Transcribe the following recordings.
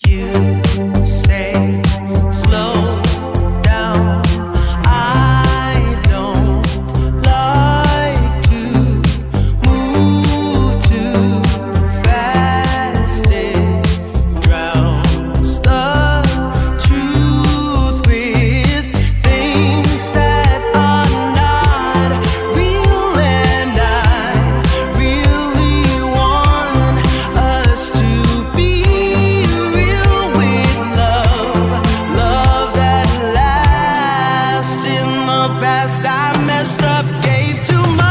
You say slow down. I don't like to move too fast. It drowns the truth with things that are not real, and I really want us to be real with love that lasts. In the past I messed up, gave too much.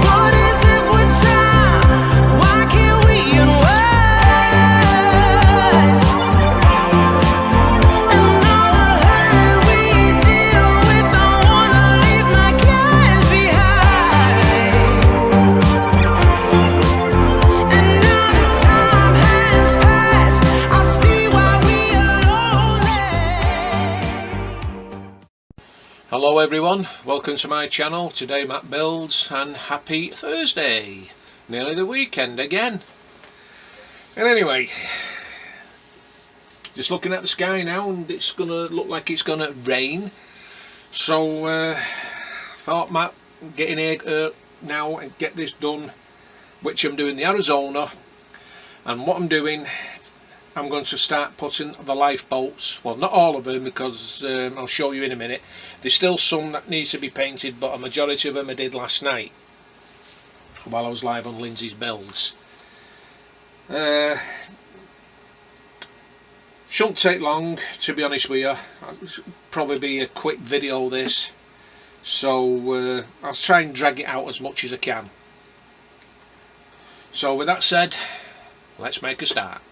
What is it with time? Why can't we unwind? And all the hurt we deal with, I wanna leave my cares behind. And now that time has passed, I see why we are lonely. Hello everyone, welcome to my channel. Today Matt builds, and happy Thursday, nearly the weekend again. And anyway, just looking at the sky now, and it's gonna look like it's gonna rain, so thought Matt get in here now and get this done, which I'm doing the Arizona. And what I'm doing, I'm going to start putting the lifeboats, well not all of them, because I'll show you in a minute. There's still some that needs to be painted, but a majority of them I did last night while I was live on Lindsay's builds. Shouldn't take long, to be honest with you. It'll probably be a quick video this, so I'll try and drag it out as much as I can. So with that said, let's make a start.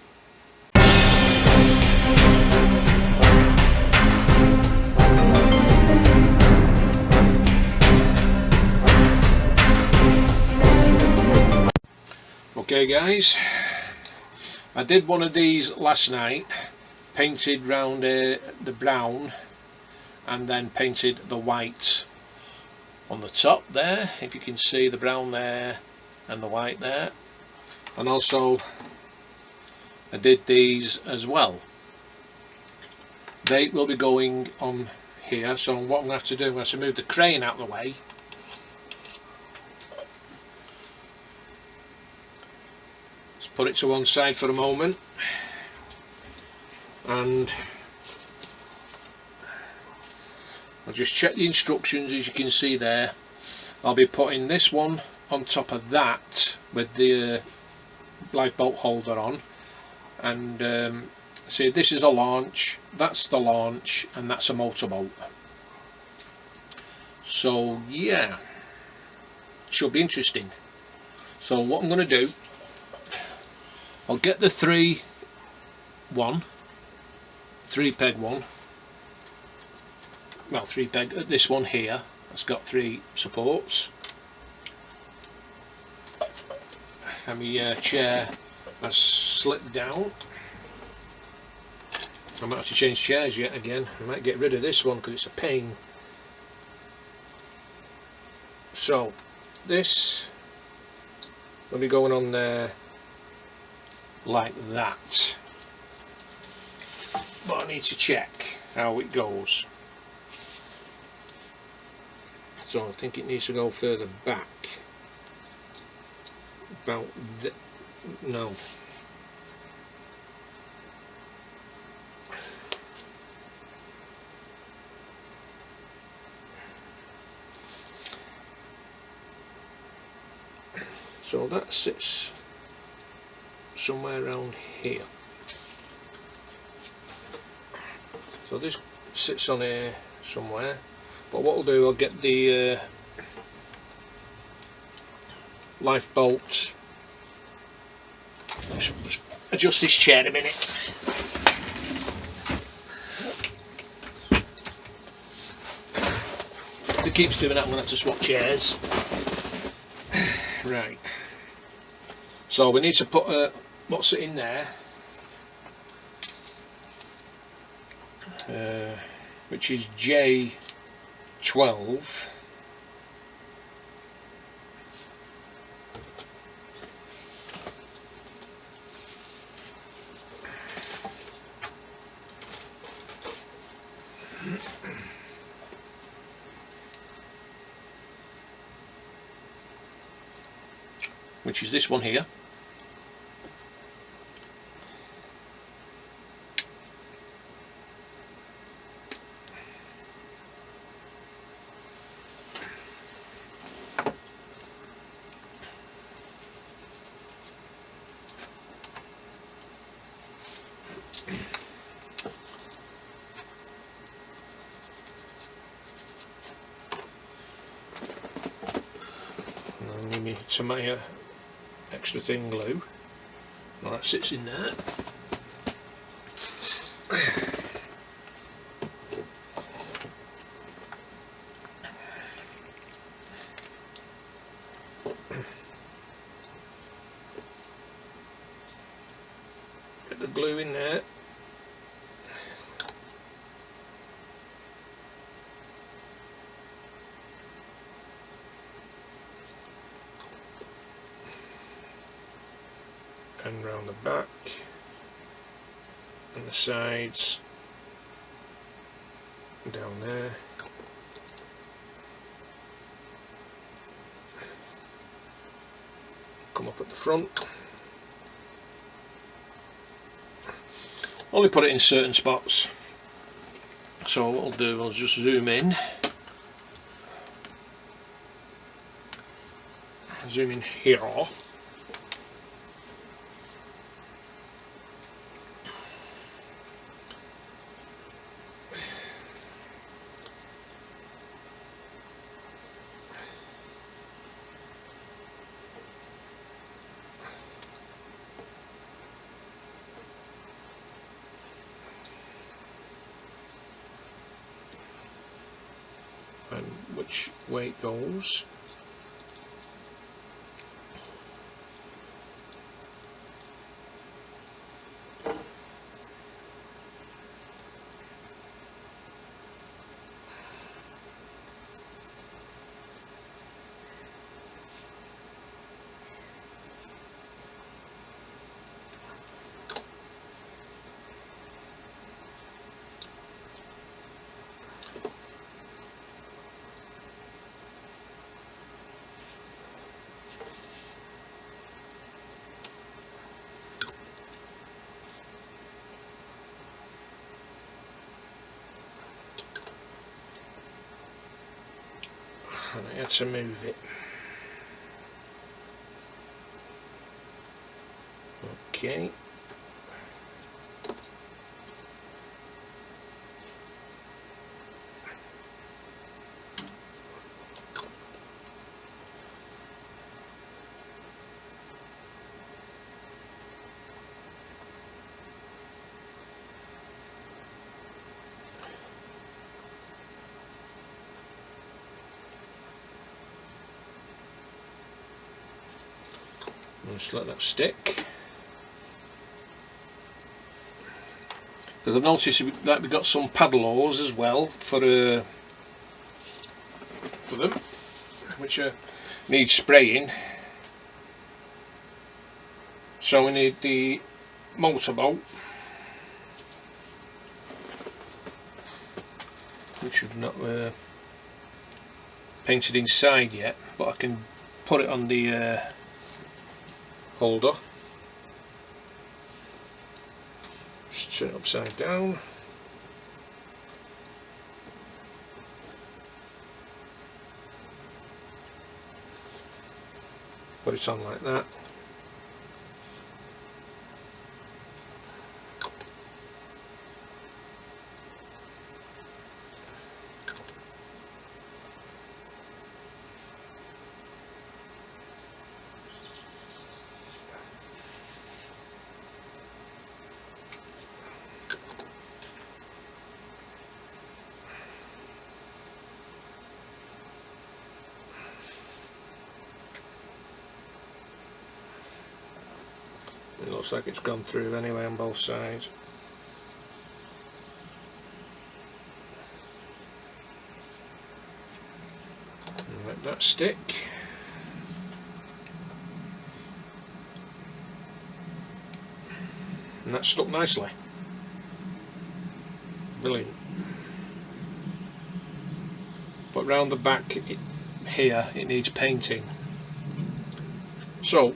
Okay guys, I did one of these last night, painted round the brown and then painted the white on the top there, if you can see the brown there and the white there. And also I did these as well. They will be going on here, so what I'm going to have to do, I'm going to have to move the crane out of the way. Put it to one side for a moment, and I'll just check the instructions. As you can see there, I'll be putting this one on top of that with the lifeboat holder on, and see, this is a launch, that's the launch, and that's a motorboat. So yeah, should be interesting. So what I'm going to do, I'll get the 3 peg one, well 3 peg, this one here, it's got 3 supports, and my chair has slipped down. I might have to change chairs yet again. I might get rid of this one because it's a pain. So this will be going on there like that, but I need to check how it goes. So I think it needs to go further back, about no, so that sits somewhere around here. So this sits on here somewhere, but what I'll do, I'll get the lifeboat. Just adjust this chair a minute. If it keeps doing that, I'm going to have to swap chairs. Right, so we need to put what's it in there, which is J12, which is this one here. Give me some extra thin glue. Well, that sits in there. Get the glue in there. And round the back and the sides down there. Come up at the front. Only put it in certain spots. So what I'll do, I'll just zoom in. Zoom in here. And which way it goes. And I had to move it. Okay. Just let that stick. Because I've noticed that we've got some paddle holes as well for them, which need spraying. So we need the motorboat, which I've not painted inside yet, but I can put it on the holder. Just turn it upside down. Put it on like that. It looks like it's gone through anyway on both sides. And let that stick. And that's stuck nicely. Brilliant. But round the back here it needs painting. So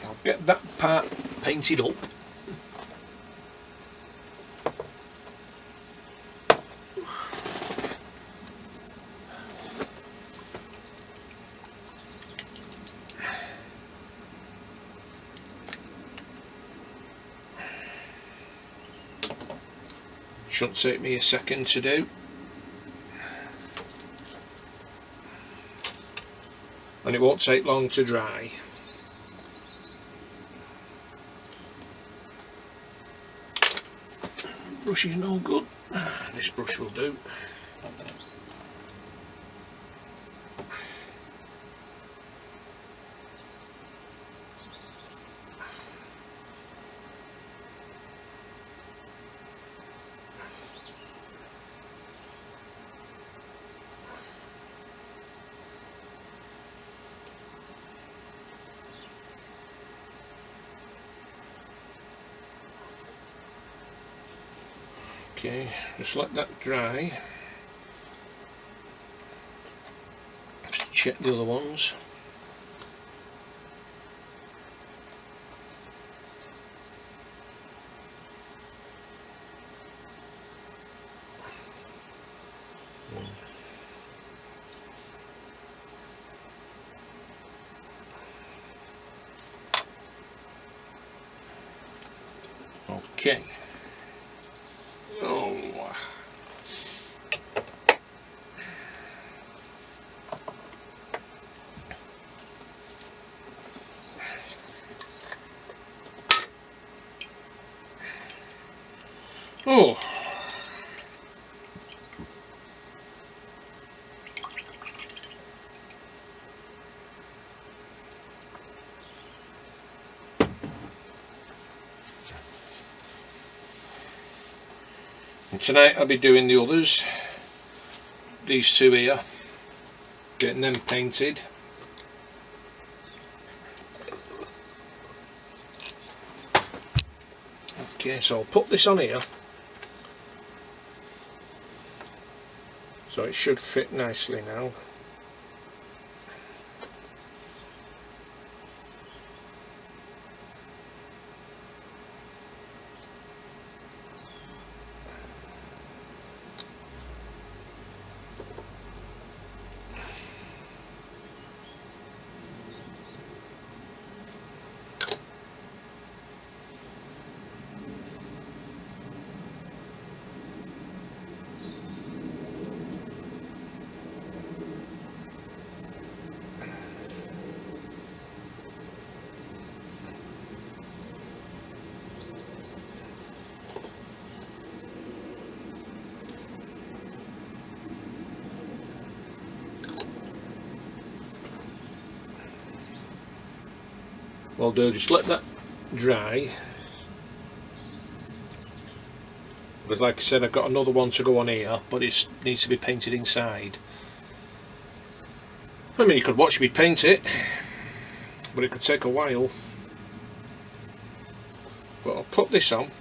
I'll get that part painted up. Shouldn't take me a second to do. And it won't take long to dry. Brush is no good. This brush will do. Okay, just let that dry. Just check the other ones. Okay. Oh. And tonight I'll be doing the others, these two here, getting them painted. Okay, so I'll put this on here, so it should fit nicely now. What I'll do, just let that dry, because like I said, I've got another one to go on here, but it needs to be painted inside. I mean, you could watch me paint it, but it could take a while. But I'll put this on.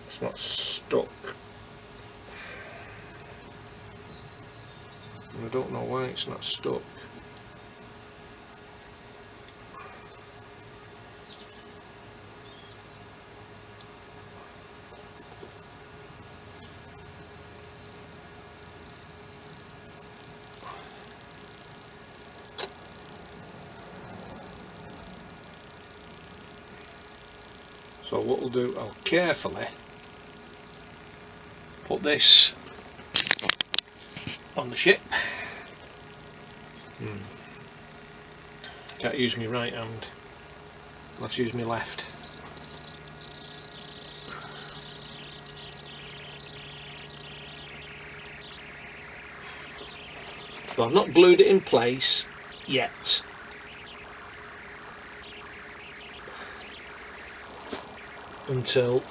It's not stuck. And I don't know why it's not stuck. So what we'll do, I'll carefully put this on the ship. Can't use my right hand, let's use my left. So I've not glued it in place yet. Until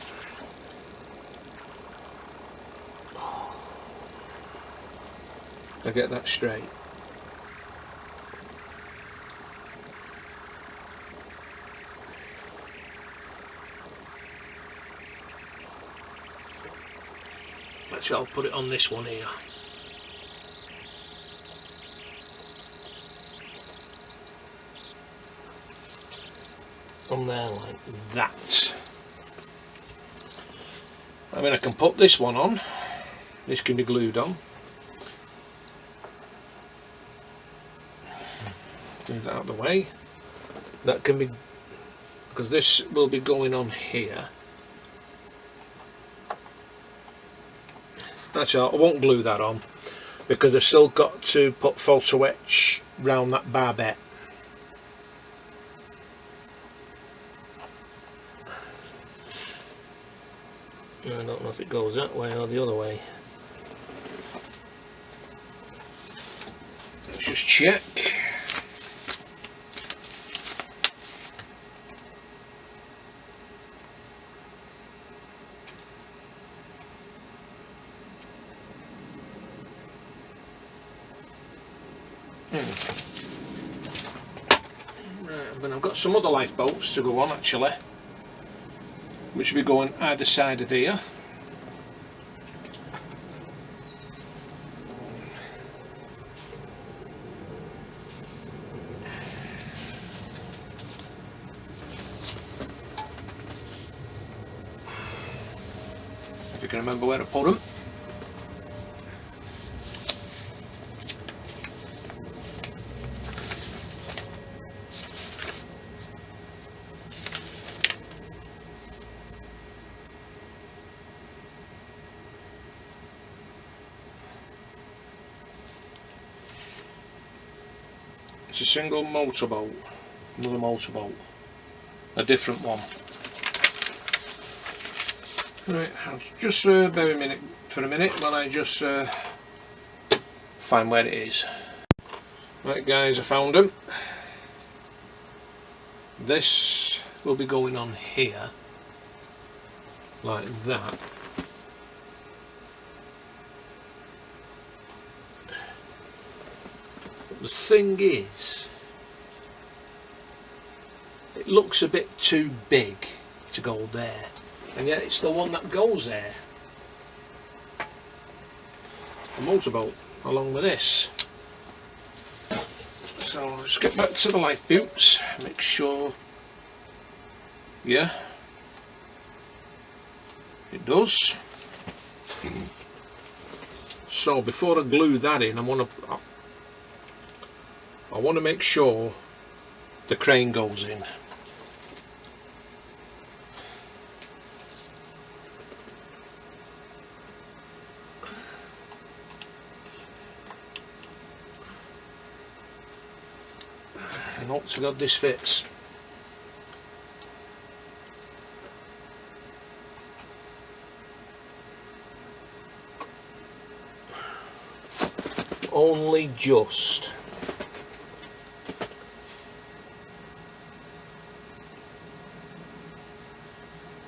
I get that straight. Actually, I'll put it on this one here. On there like that. I mean, I can put this one on. This can be glued on. Move that out of the way. That can be, because this will be going on here. Actually, I won't glue that on because I've still got to put photo etch round that barbette. I don't know if it goes that way or the other way. Let's just check. Right, but I've got some other lifeboats to go on actually, which will be going either side of here. If you can remember where to put them. It's a single motorboat, another motorboat, a different one. Right, I'll just bear a minute for a minute while I just find where it is. Right guys, I found them. This will be going on here, like that. The thing is, it looks a bit too big to go there, and yet it's the one that goes there. The motorboat along with this. So I'll just get back to the life boots, make sure, yeah, it does. So before I glue that in, I want to make sure the crane goes in. And hope to God this fits. Only just.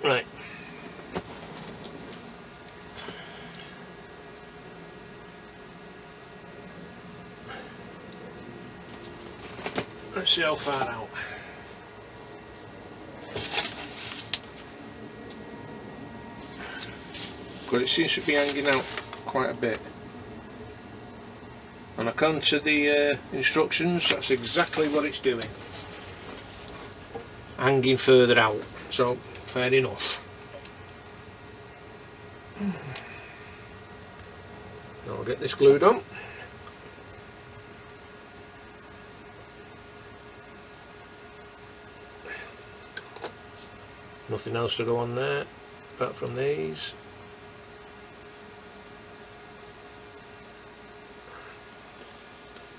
Right. Let's see how far out. But it seems to be hanging out quite a bit. And according to the instructions, that's exactly what it's doing. Hanging further out. So, fair enough. Now I'll get this glued on. Nothing else to go on there apart from these.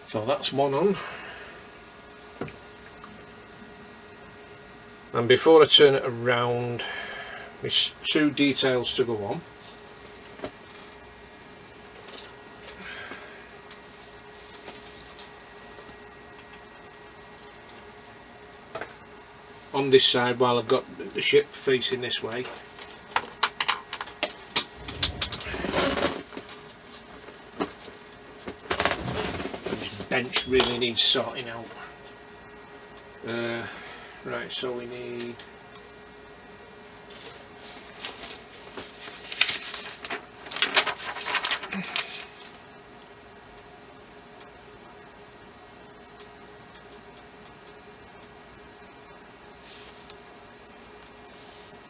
So that's one on. And before I turn it around, there's two details to go on. On this side, while I've got the ship facing this way, bench really needs sorting out. Right, so we need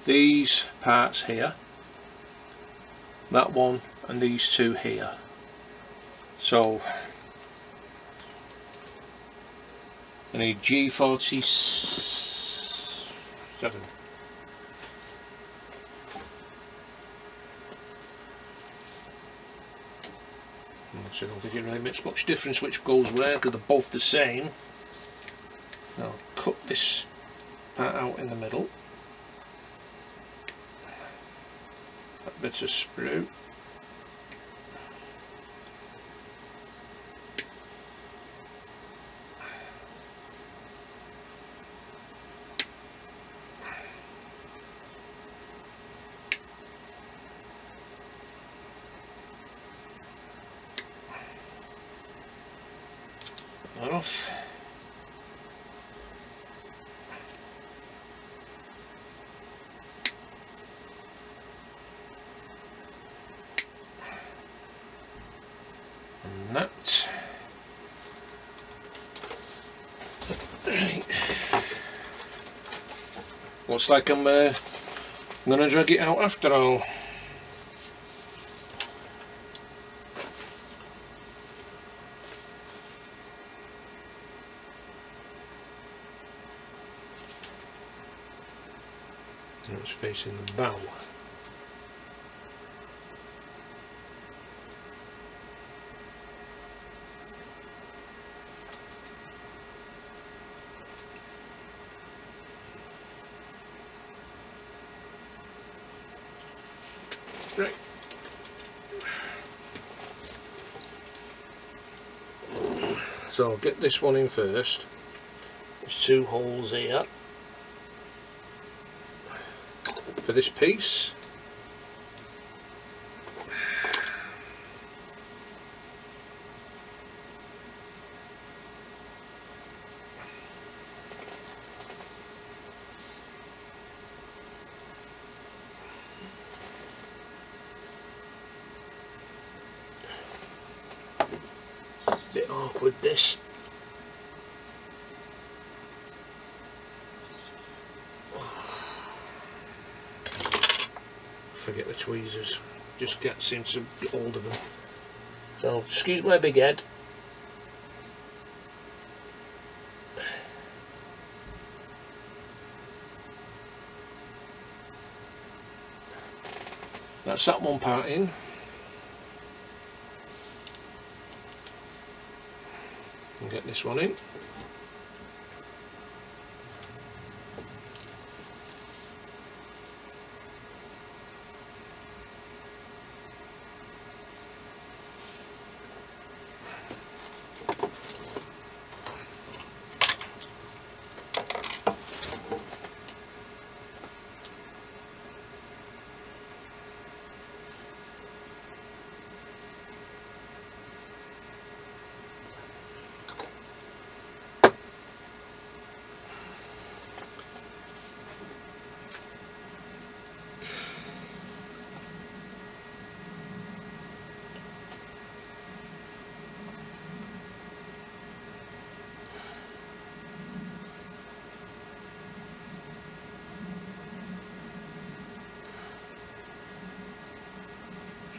these parts here, that one and these two here. So I need G47. So I don't think it really makes much difference which goes where because they're both the same. Now I'll cut this part out in the middle. That bit of sprue. That off. And that. Right. Looks like I'm gonna drag it out after all. It's facing the bow. Right. So I'll get this one in first. There's two holes here for this piece. Bit awkward this. Forget the tweezers, just can't seem to get hold of them. So excuse my big head. That's that one part in. And get this one in.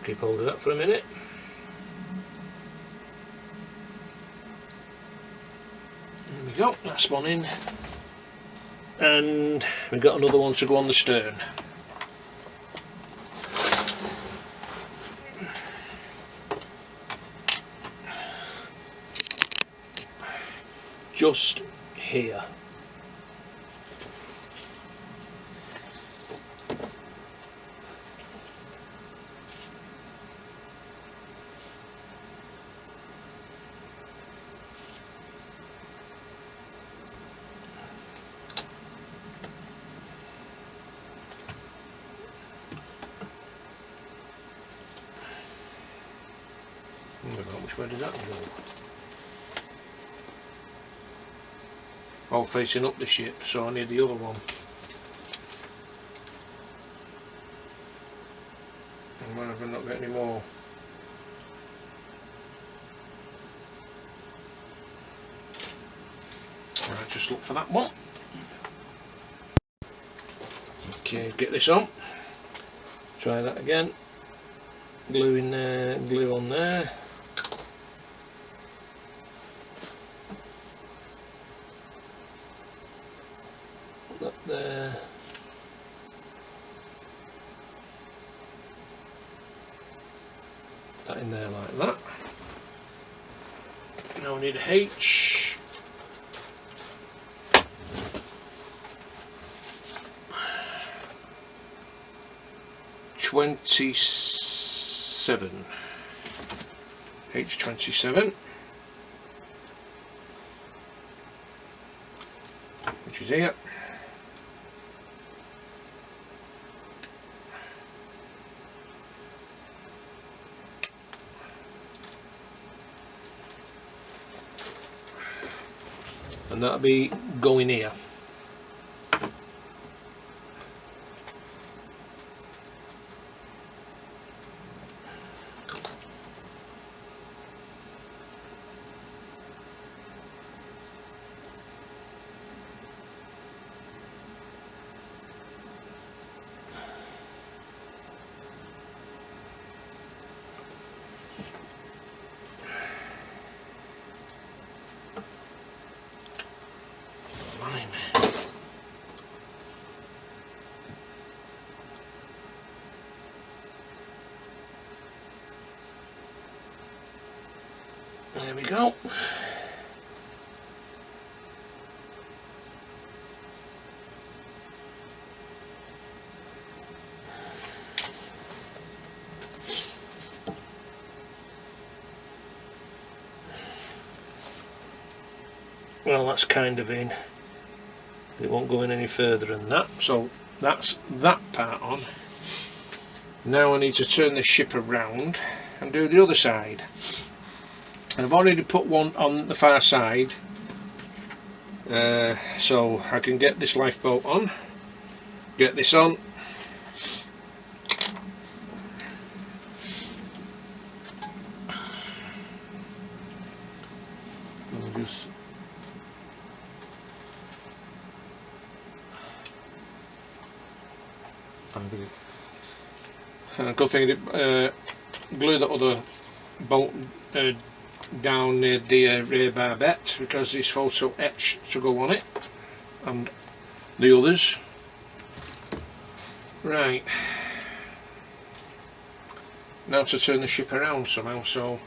Keep hold of that for a minute. There we go, that's one in. And we've got another one to go on the stern. Just here. Which way does that go? all facing up the ship, so I need the other one. And why have I not got any more? Right, just look for that one. Okay, get this on. Try that again. Glue in there, glue on there. That there. That in there like that. Now we need a H. H27, which is here. And that'll be going here. There we go. Well, that's kind of in. It won't go in any further than that, so that's that part on. Now I need to turn the ship around and do the other side. I've already put one on the far side, so I can get this lifeboat on, get this on, good thing to glue the other bolt down near the rear barbette, because this photo etch to go on it, and the others. Right, now to turn the ship around somehow, so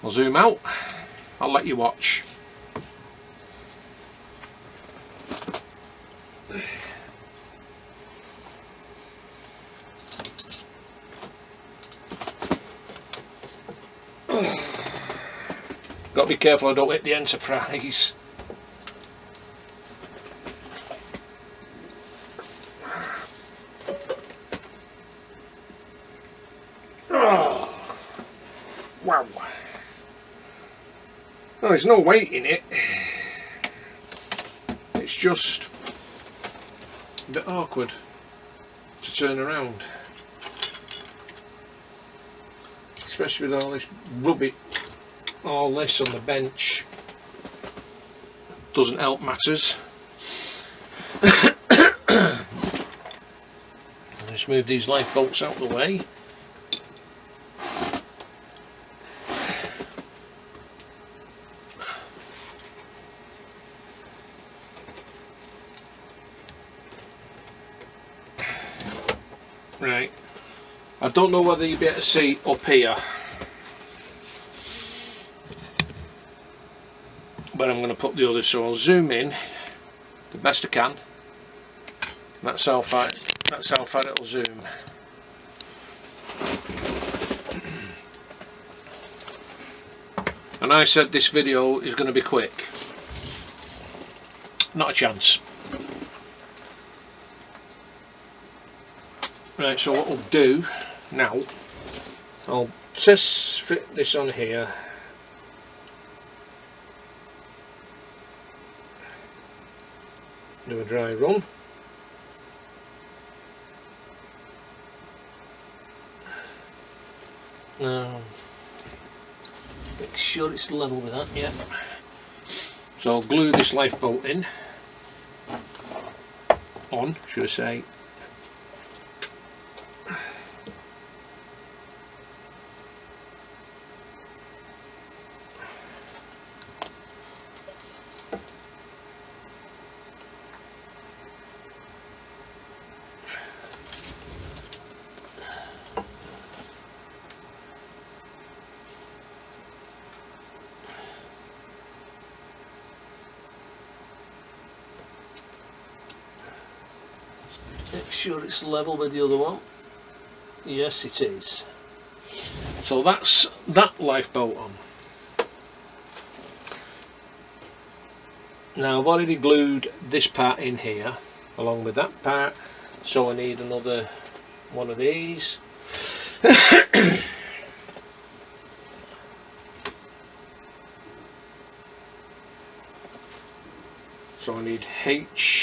I'll zoom out, I'll let you watch. Got to be careful I don't hit the Enterprise. Oh, wow. Well, there's no weight in it. It's just a bit awkward to turn around. Especially with all this rubbish. All this on the bench doesn't help matters. Just move these lifeboats out of the way. Right, I don't know whether you'll be able to see up here, but I'm going to put the others, so I'll zoom in the best I can. That's how far it'll zoom. And I said this video is going to be quick. Not a chance. Right, so what we'll do now, I'll just fit this on here do a dry run. Now, make sure it's level with that, yeah. So I'll glue this lifeboat in, on, should I say. Make sure it's level with the other one. Yes, it is. So that's that lifeboat on. Now I've already glued this part in here along with that part, so I need another one of these. So I need H27.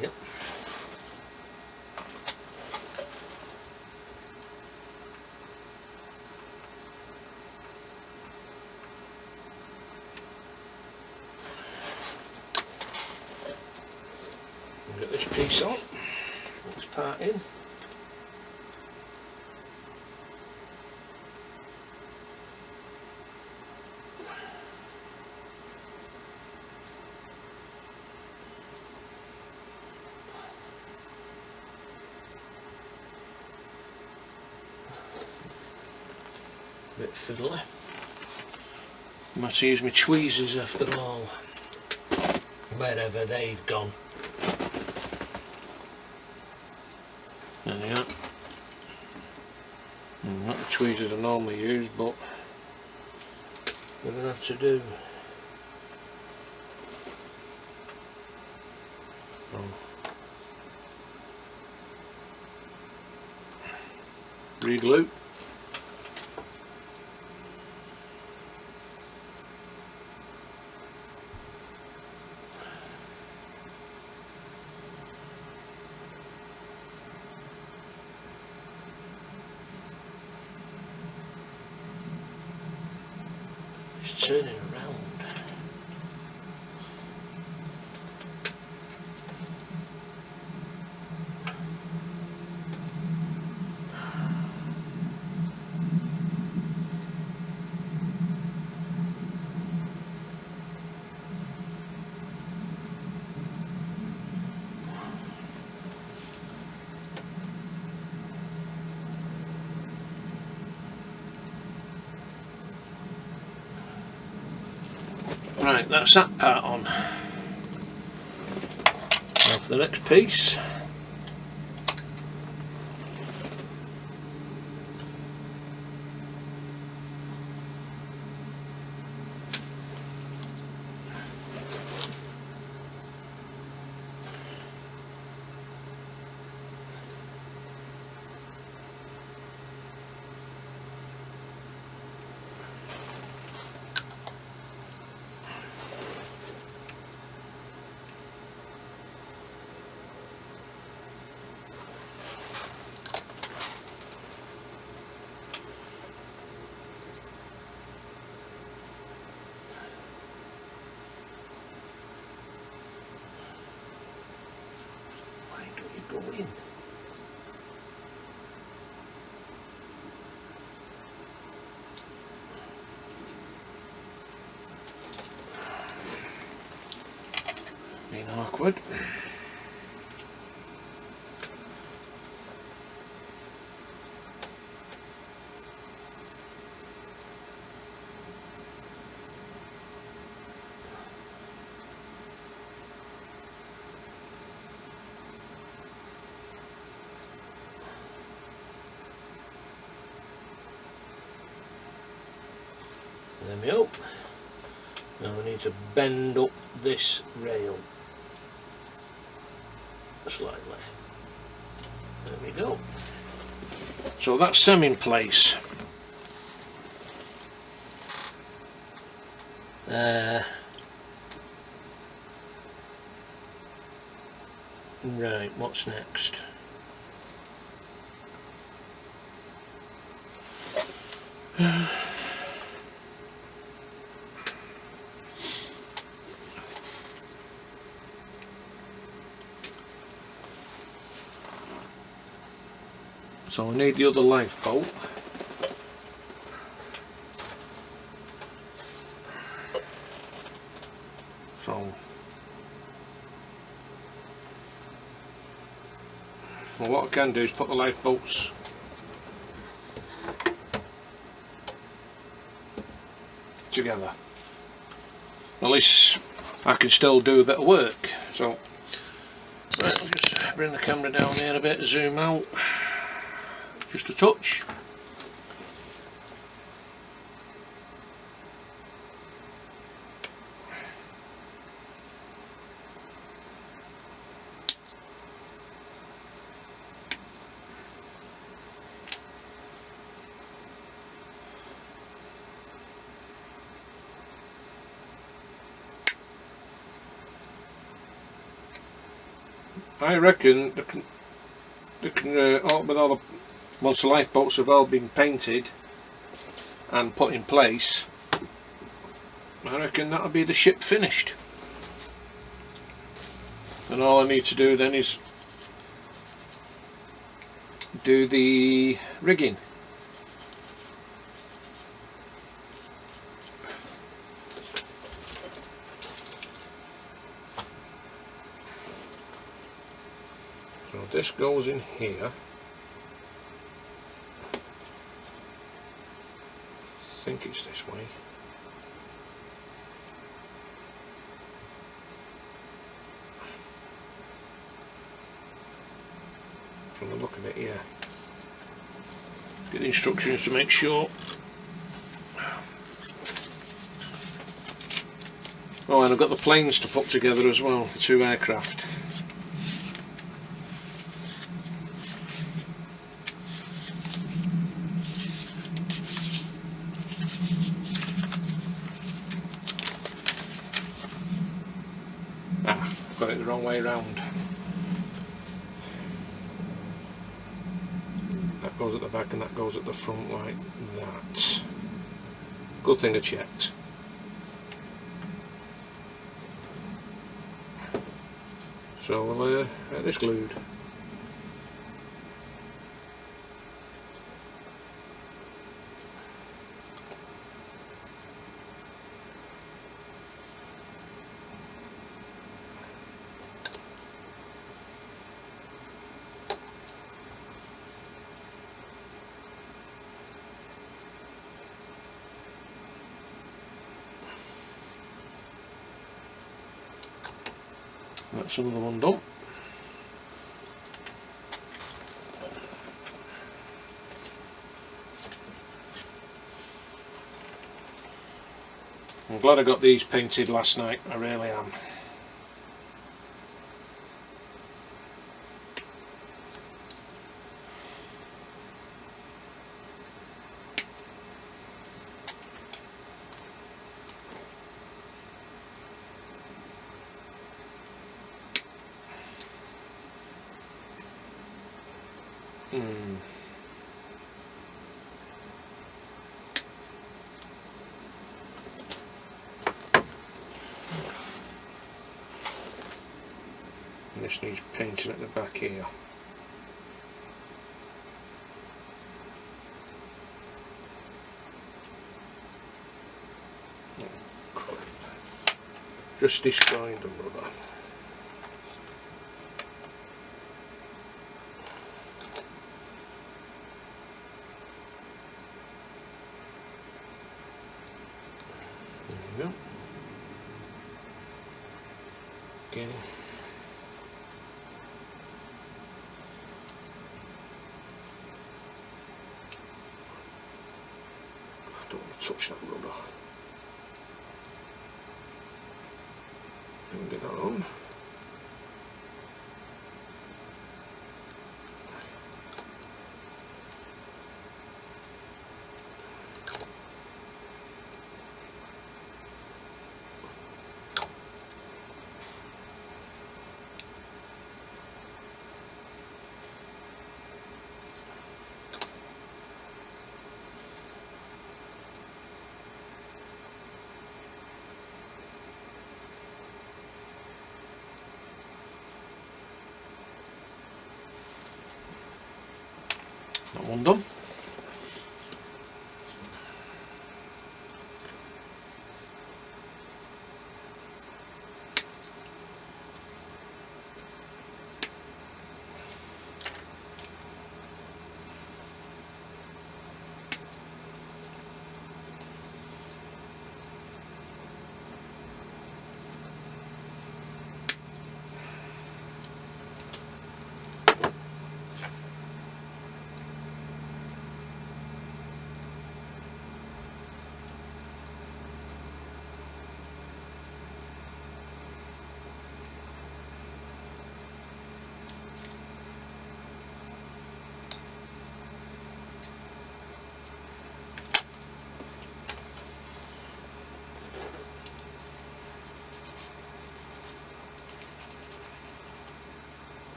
Yep. Get this piece on, this part in. Bit fiddly. Might use my tweezers after all, wherever they've gone. There they are. Not the tweezers I normally use, but we're going to have to do. Re-glue. It's turning around. Right, that's that part on. Now for the next piece. Go in. Being awkward. Now we need to bend up this rail slightly. There we go. So that's them in place. Right, what's next? So I need the other lifeboat. So well, what I can do is put the lifeboats together. At least I can still do a bit of work. So right, I'll just bring the camera down here a bit, zoom out just a touch. I reckon with all the, once the lifeboats have all been painted and put in place, I reckon that'll be the ship finished. And all I need to do then is do the rigging. So this goes in here. I think it's this way. From the look of it, yeah. Get the instructions to make sure. Oh, and I've got the planes to put together as well, the two aircraft. Got it the wrong way round. That goes at the back and that goes at the front like that. Good thing I checked. So we'll get this glued. That's another one done. I'm glad I got these painted last night, I really am. And this needs painting at the back here. Oh, crap. Just destroyed them, brother. There we go. Okay. I don't want to touch that rudder. and get that on. That one done.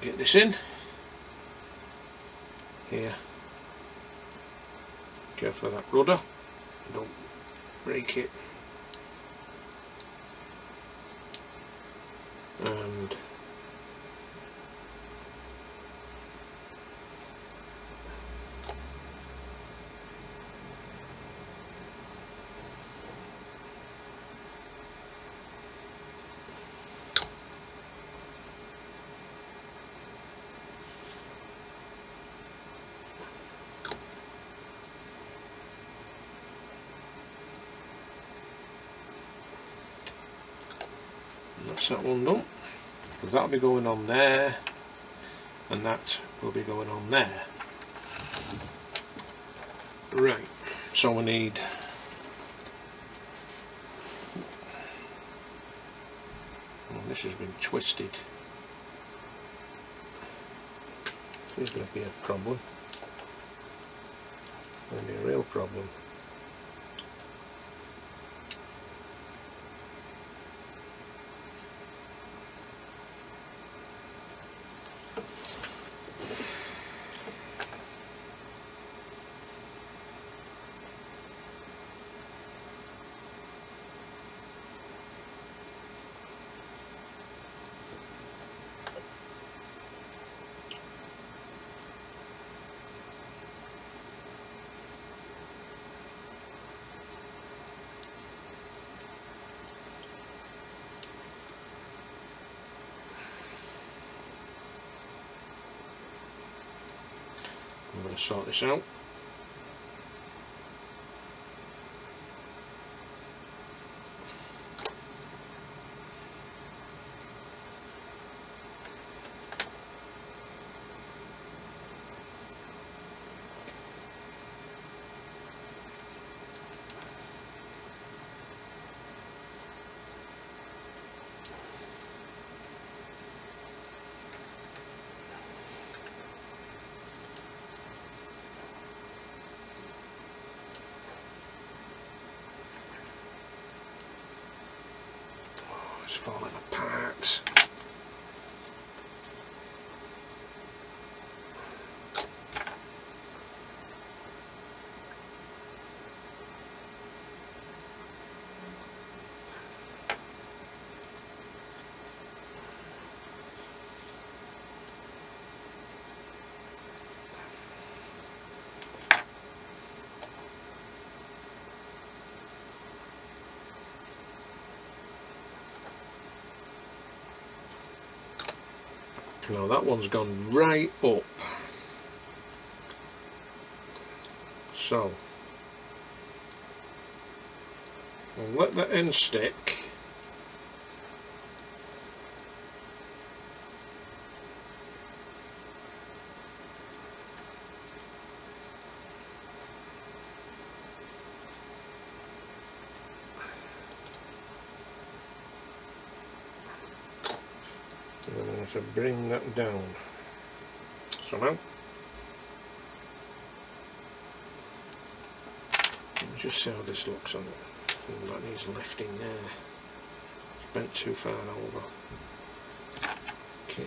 Get this in here. Careful of that rudder, don't break it. And that's that one done, because that'll be going on there and that will be going on there. Right, so we need this has been twisted. This is going to be a problem. Going to be a real problem. I'm going to sort this out. It's falling apart. Now that one's gone right up, so we'll let that end stick, I'm going to bring that down somehow. Just see how this looks on it. That needs lifting there. It's bent too far over. Okay.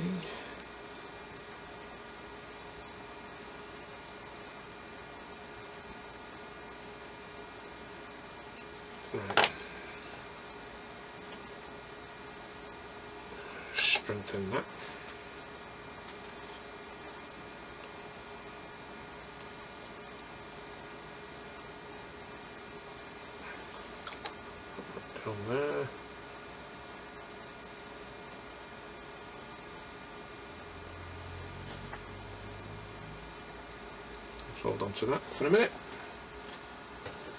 Right. Strengthen that. Down there. Let's hold on to that for a minute.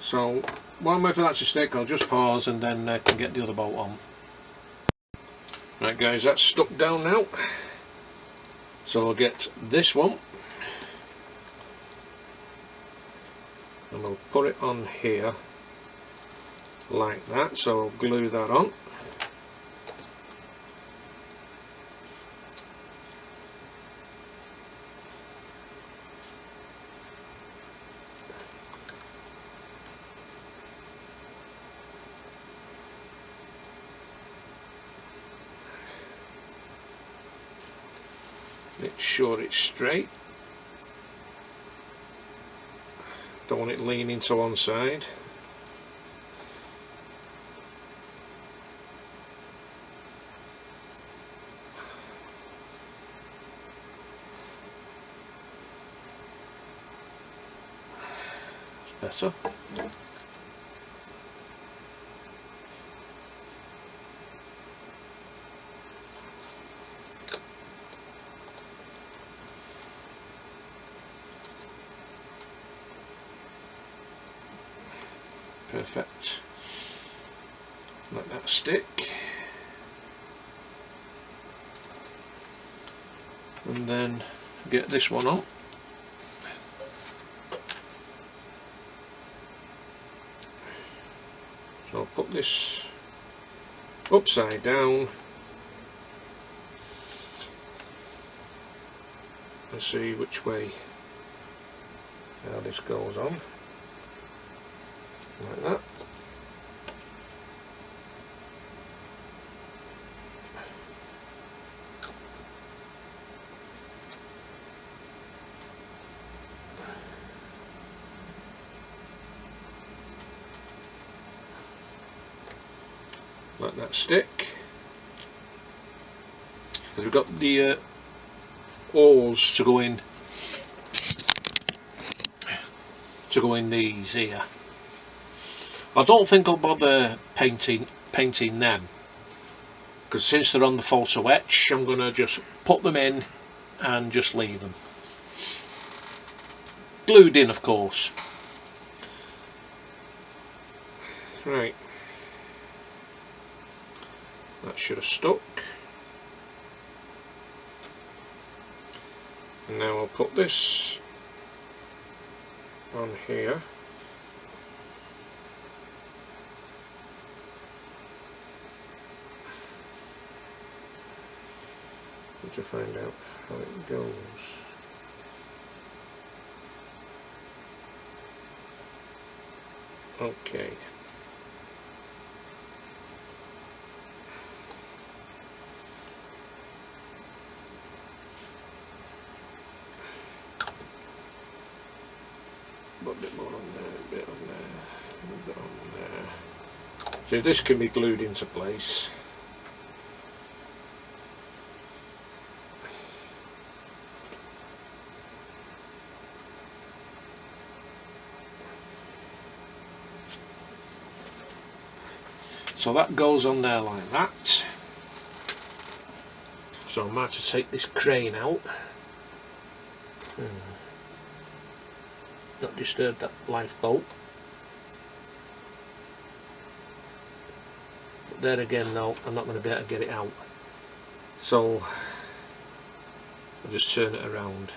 So while I'm waiting for that to stick, I'll just pause and then can get the other bolt on. Right guys, that's stuck down now. So I'll get this one and we'll put it on here like that. So I'll glue that on. Make sure it's straight. Don't want it leaning to one side. It's better. Perfect. Let that stick. And then get this one on. So I'll put this upside down and see which way how this goes on. Like that. Let that stick. We've got the holes to go in these here. I don't think I'll bother painting them, because since they're on the photo etch, I'm going to just put them in and just leave them. Glued in, of course. Right. That should have stuck. And now I'll put this on here. To find out how it goes. Okay. Put a bit more on there, a bit on there, a bit on there. So this can be glued into place. So that goes on there like that. So I might have to take this crane out. Not disturb that lifeboat. But there again though, I'm not going to be able to get it out. So I'll just turn it around.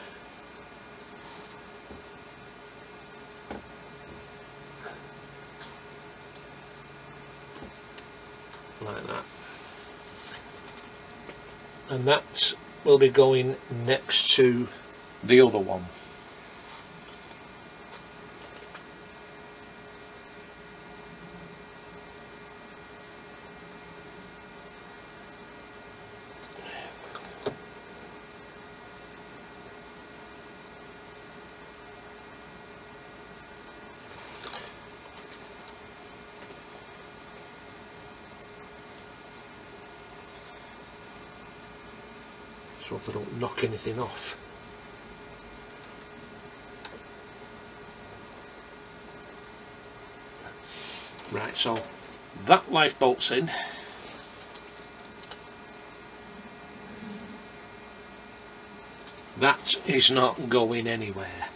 Like that. and that will be going next to the other one. So I don't knock anything off. Right, so that life bolt's in. That is not going anywhere.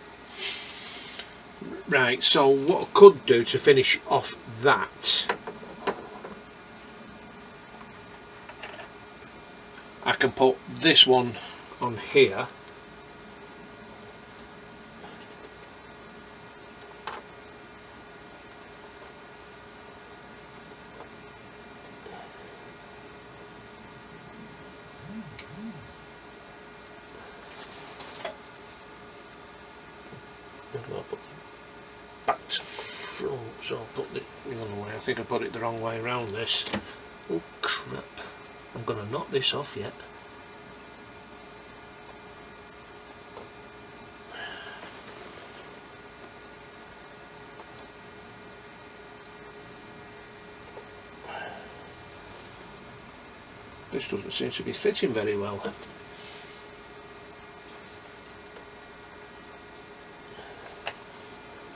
Right, so what I could do to finish off that, I can put this one on here. Back to front, so I'll put it the other way. I think I put it the wrong way around this. Oh crap, I'm going to knock this off yet. This doesn't seem to be fitting very well.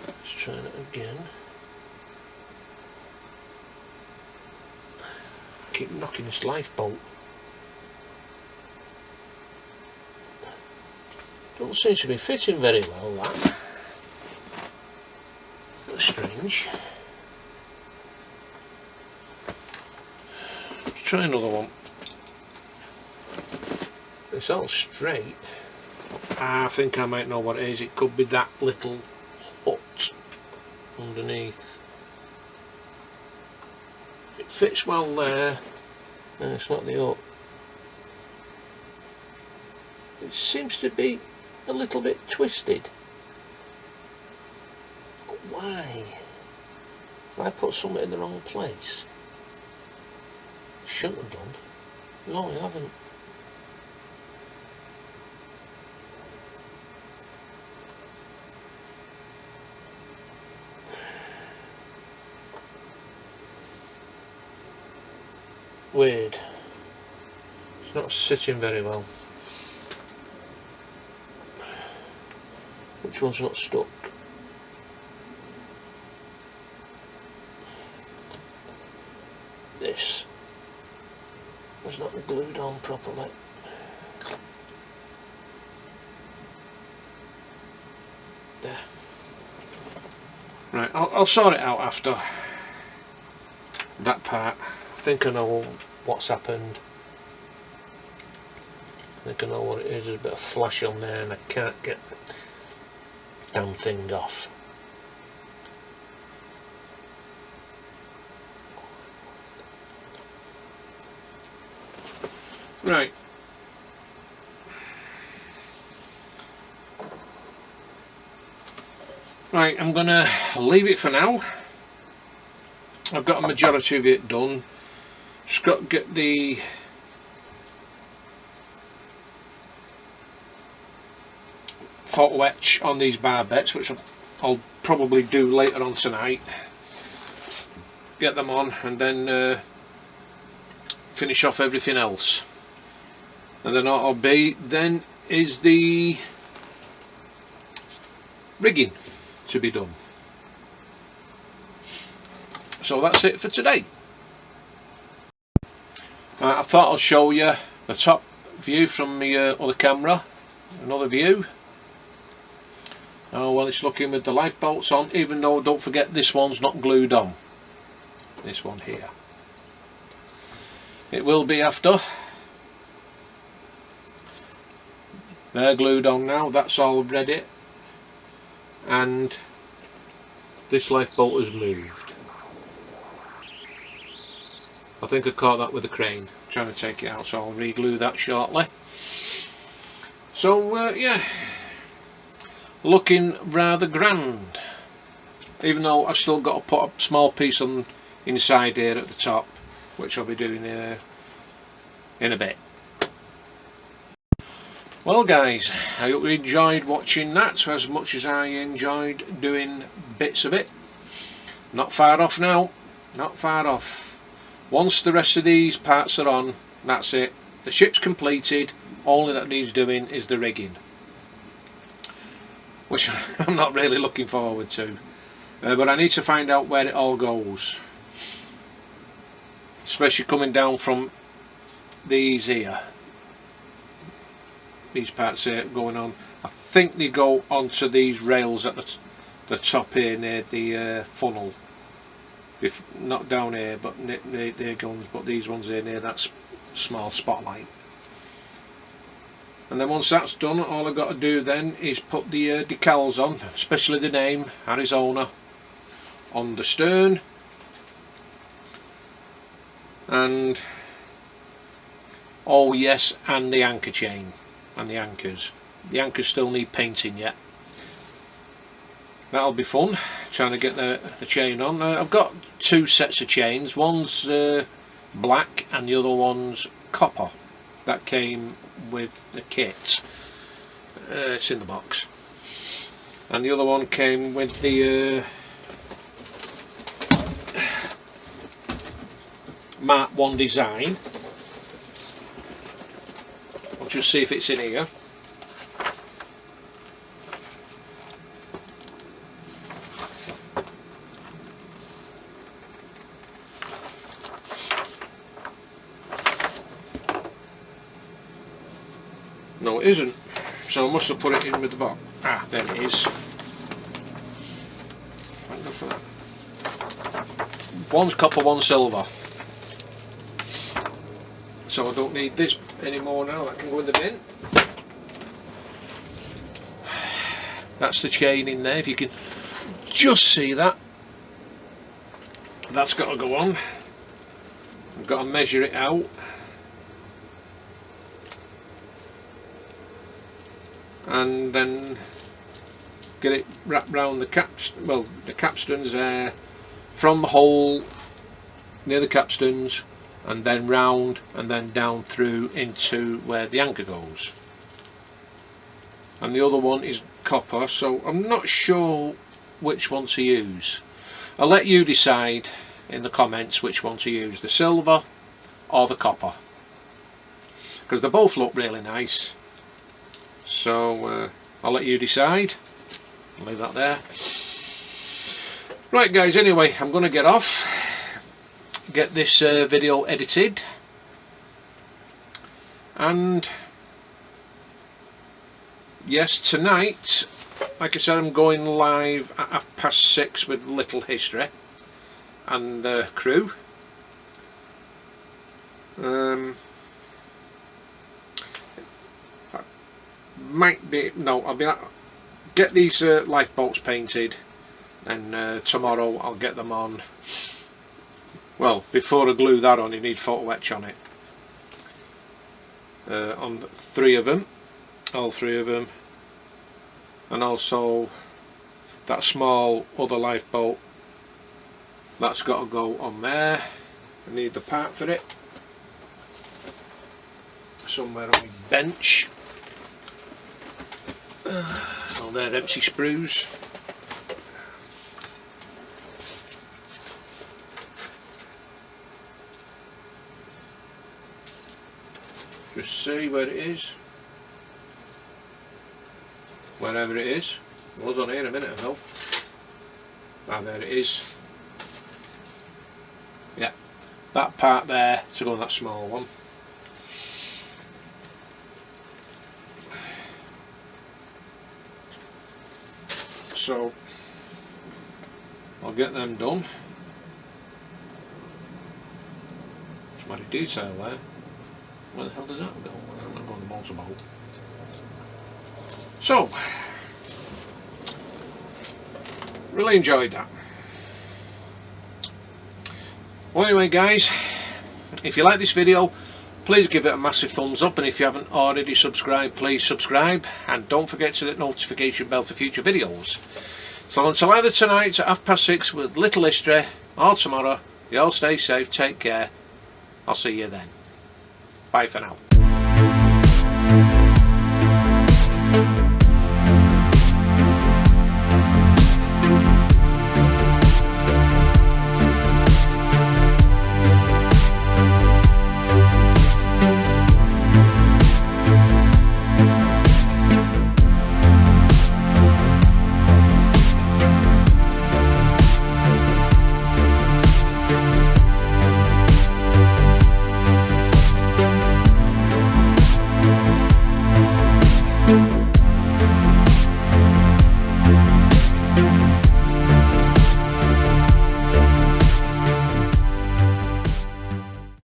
Let's try that again. Keep knocking this life bolt. Don't seem to be fitting very well, that. That's strange. Let's try another one. It's all straight. I think I might know what it is. It could be that little hut underneath. It fits well there. No, it's not the hut. It seems to be a little bit twisted. But why? Have I put something in the wrong place? Shouldn't have done. No, I haven't. Weird. It's not sitting very well. Which one's not stuck? This was not glued on properly. There. Right, I'll sort it out after that part. I think I know what's happened. I think I know what it is. There's a bit of flash on there and I can't get the damn thing off. Right. Right, I'm gonna leave it for now. I've got a majority of it done. Just got to get the photo etch on these barbets, which I'll probably do later on tonight. Get them on and then finish off everything else. And then what I'll be then is the rigging to be done. So that's it for today. I thought I'll show you the top view from the other camera, another view. Oh well, it's looking with the life bolts on, even though don't forget this one's not glued on. This one here. It will be after. They're glued on now, that's all ready. And this life bolt is moved. I think I caught that with a crane trying to take it out, so I'll re-glue that shortly. So yeah, looking rather grand, even though I've still got to put a small piece on inside here at the top, which I'll be doing in a bit. Well guys, I hope you enjoyed watching that as much as I enjoyed doing bits of it. Not far off now, not far off. Once the rest of these parts are on, that's it. The ship's completed, only that needs doing is the rigging, which I'm not really looking forward to. But I need to find out where it all goes, especially coming down from these here. These parts here going on, I think they go onto these rails at the top here near the funnel. If not down here, but near their guns, but these ones here near that small spotlight. And then once that's done, all I've got to do then is put the decals on, especially the name Arizona on the stern, and oh yes, and the anchor chain. And the anchors still need painting yet. That'll be fun, trying to get the chain on. I've got two sets of chains, one's black and the other one's copper. That came with the kit, it's in the box. And the other one came with the Mark 1 design. I'll just see if it's in here. No, it isn't. So I must have put it in with the box. Ah, there it is. Thank God for that. One's copper, one's silver. So I don't need this anymore now, that can go in the bin. That's the chain in there, if you can just see that. That's got to go on. I've got to measure it out. And then get it wrapped round the capstans from the hole near the capstans, and then round and then down through into where the anchor goes. And the other one is copper, so I'm not sure which one to use. I'll let you decide in the comments which one to use, the silver or the copper, because they both look really nice. So I'll let you decide. I'll leave that there. Right guys, anyway, I'm going to get off, get this video edited, and yes, tonight, like I said, I'm going live at 6:30 with Little History and the crew. Might be, no, I'll be get these lifeboats painted, and tomorrow I'll get them on. Well, before I glue that on, you need photo etch on it. On 3 of them, all 3 of them, and also that small other lifeboat, that's got to go on there. I need the part for it somewhere on my bench. Oh, they're empty sprues. Just see where it is. Wherever it is. It was on here a minute ago. Ah, there it is. Yeah, that part there to go on that small one. So I'll get them done. It's mighty detail there. Where the hell does that go? I'm not going to the motorboat. So really enjoyed that. Well, anyway guys, If you like this video, please give it a massive thumbs up, and if you haven't already subscribed, please subscribe, and don't forget to hit the notification bell for future videos. So until either tonight at 6:30 with Little History, or tomorrow, you all stay safe, take care. I'll see you then. Bye for now.